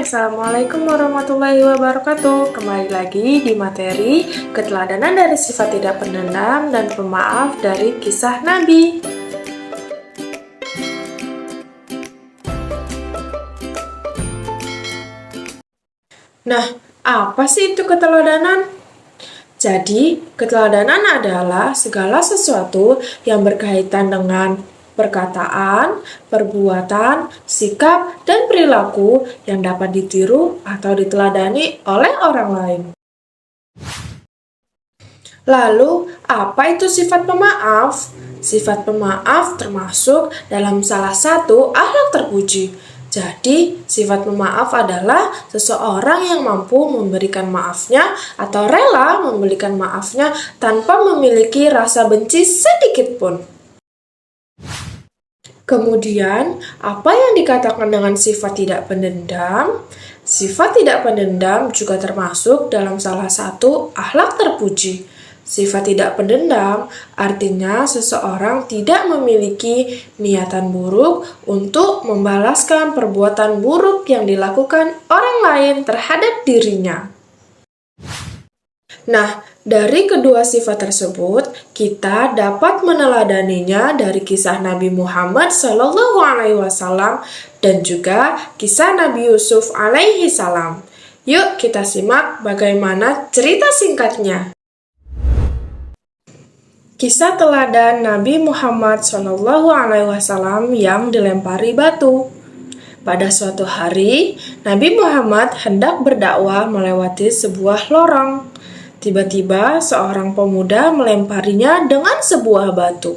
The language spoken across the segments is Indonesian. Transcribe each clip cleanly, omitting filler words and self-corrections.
Assalamualaikum warahmatullahi wabarakatuh. Kembali lagi di materi keteladanan dari sifat tidak pendendam dan pemaaf dari kisah Nabi. Nah, apa sih itu keteladanan? Jadi, keteladanan adalah segala sesuatu yang berkaitan dengan perkataan, perbuatan, sikap, dan perilaku yang dapat ditiru atau diteladani oleh orang lain. Lalu, apa itu sifat pemaaf? Sifat pemaaf termasuk dalam salah satu akhlak terpuji. Jadi, sifat pemaaf adalah seseorang yang mampu memberikan maafnya atau rela memberikan maafnya tanpa memiliki rasa benci sedikit pun. Kemudian, apa yang dikatakan dengan sifat tidak pendendam? Sifat tidak pendendam juga termasuk dalam salah satu akhlak terpuji. Sifat tidak pendendam artinya seseorang tidak memiliki niatan buruk untuk membalaskan perbuatan buruk yang dilakukan orang lain terhadap dirinya. Nah, dari kedua sifat tersebut, kita dapat meneladaninya dari kisah Nabi Muhammad SAW dan juga kisah Nabi Yusuf alaihi salam. Yuk kita simak bagaimana cerita singkatnya. Kisah teladan Nabi Muhammad SAW yang dilempari batu. Pada suatu hari, Nabi Muhammad hendak berdakwah melewati sebuah lorong. Tiba-tiba seorang pemuda melemparinya dengan sebuah batu.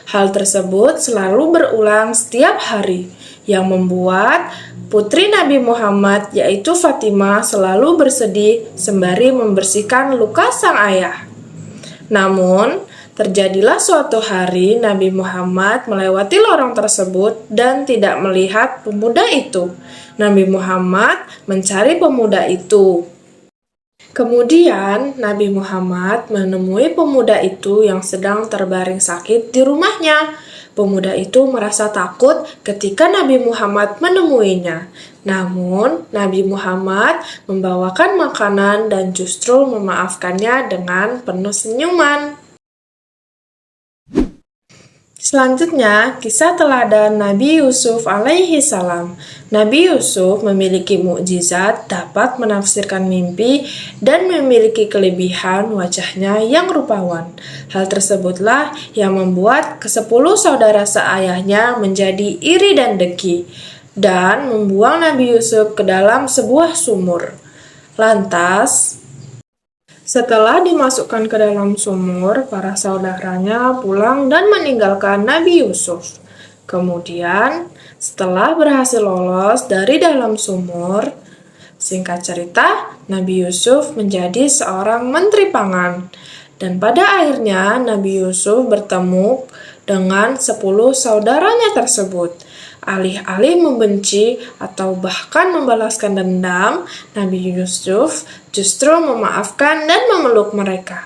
Hal tersebut selalu berulang setiap hari, yang membuat putri Nabi Muhammad yaitu Fatimah selalu bersedih sembari membersihkan luka sang ayah. Namun, terjadilah suatu hari Nabi Muhammad melewati lorong tersebut dan tidak melihat pemuda itu. Nabi Muhammad mencari pemuda itu. Kemudian, Nabi Muhammad menemui pemuda itu yang sedang terbaring sakit di rumahnya. Pemuda itu merasa takut ketika Nabi Muhammad menemuinya. Namun, Nabi Muhammad membawakan makanan dan justru memaafkannya dengan penuh senyuman. Selanjutnya, kisah teladan Nabi Yusuf alaihi salam. Nabi Yusuf memiliki mukjizat dapat menafsirkan mimpi dan memiliki kelebihan wajahnya yang rupawan. Hal tersebutlah yang membuat ke-10 saudara seayahnya menjadi iri dan dengki dan membuang Nabi Yusuf ke dalam sebuah sumur. Lantas, setelah dimasukkan ke dalam sumur, para saudaranya pulang dan meninggalkan Nabi Yusuf. Kemudian, setelah berhasil lolos dari dalam sumur, singkat cerita, Nabi Yusuf menjadi seorang menteri pangan. Dan pada akhirnya, Nabi Yusuf bertemu dengan 10 saudaranya tersebut. Alih-alih membenci atau bahkan membalaskan dendam, Nabi Yusuf justru memaafkan dan memeluk mereka.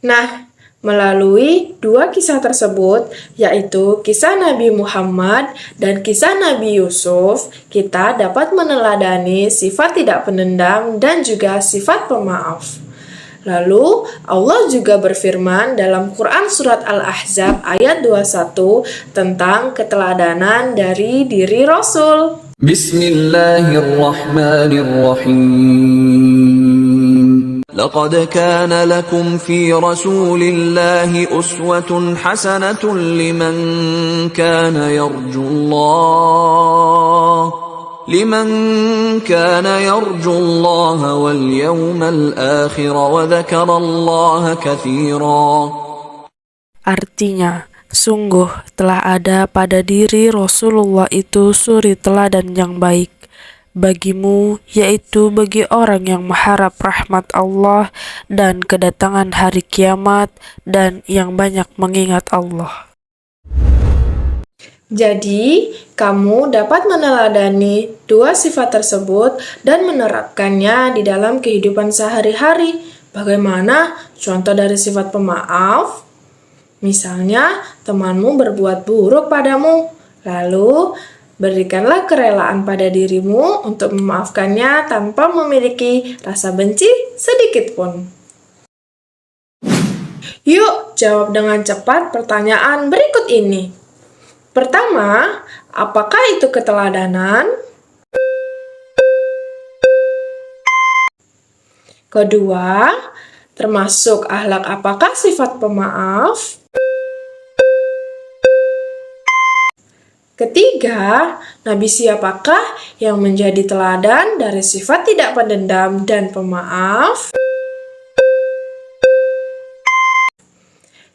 Nah, melalui dua kisah tersebut, yaitu kisah Nabi Muhammad dan kisah Nabi Yusuf, kita dapat meneladani sifat tidak pendendam dan juga sifat pemaaf. Lalu, Allah juga berfirman dalam Quran Surat Al-Ahzab ayat 21 tentang keteladanan dari diri Rasul. Bismillahirrahmanirrahim. Laqad kana lakum fi Rasulillahi uswatun hasanatun liman kana yarjullah لمن كان يرجو الله واليوم الآخر وذكر الله كثيرا. Artinya, sungguh telah ada pada diri Rasulullah itu suri teladan yang baik bagimu, yaitu bagi orang yang mengharap rahmat Allah dan kedatangan hari kiamat dan yang banyak mengingat Allah. Jadi, kamu dapat meneladani dua sifat tersebut dan menerapkannya di dalam kehidupan sehari-hari. Bagaimana contoh dari sifat pemaaf? Misalnya, temanmu berbuat buruk padamu, lalu Berikanlah kerelaan pada dirimu untuk memaafkannya tanpa memiliki rasa benci sedikit pun. Yuk, jawab dengan cepat pertanyaan berikut ini. Pertama, apakah itu keteladanan? Kedua, termasuk akhlak apakah sifat pemaaf? Ketiga, Nabi siapakah yang menjadi teladan dari sifat tidak pendendam dan pemaaf?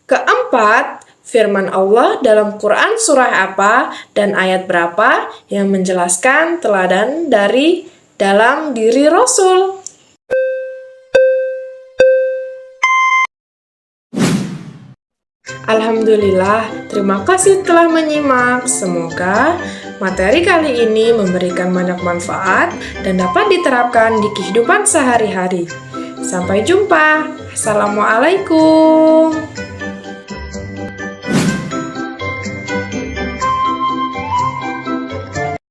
Keempat, firman Allah dalam Quran surah apa dan ayat berapa yang menjelaskan teladan dari dalam diri Rasul? Alhamdulillah, terima kasih telah menyimak. Semoga materi kali ini memberikan banyak manfaat dan dapat diterapkan di kehidupan sehari-hari. Sampai jumpa. Assalamualaikum.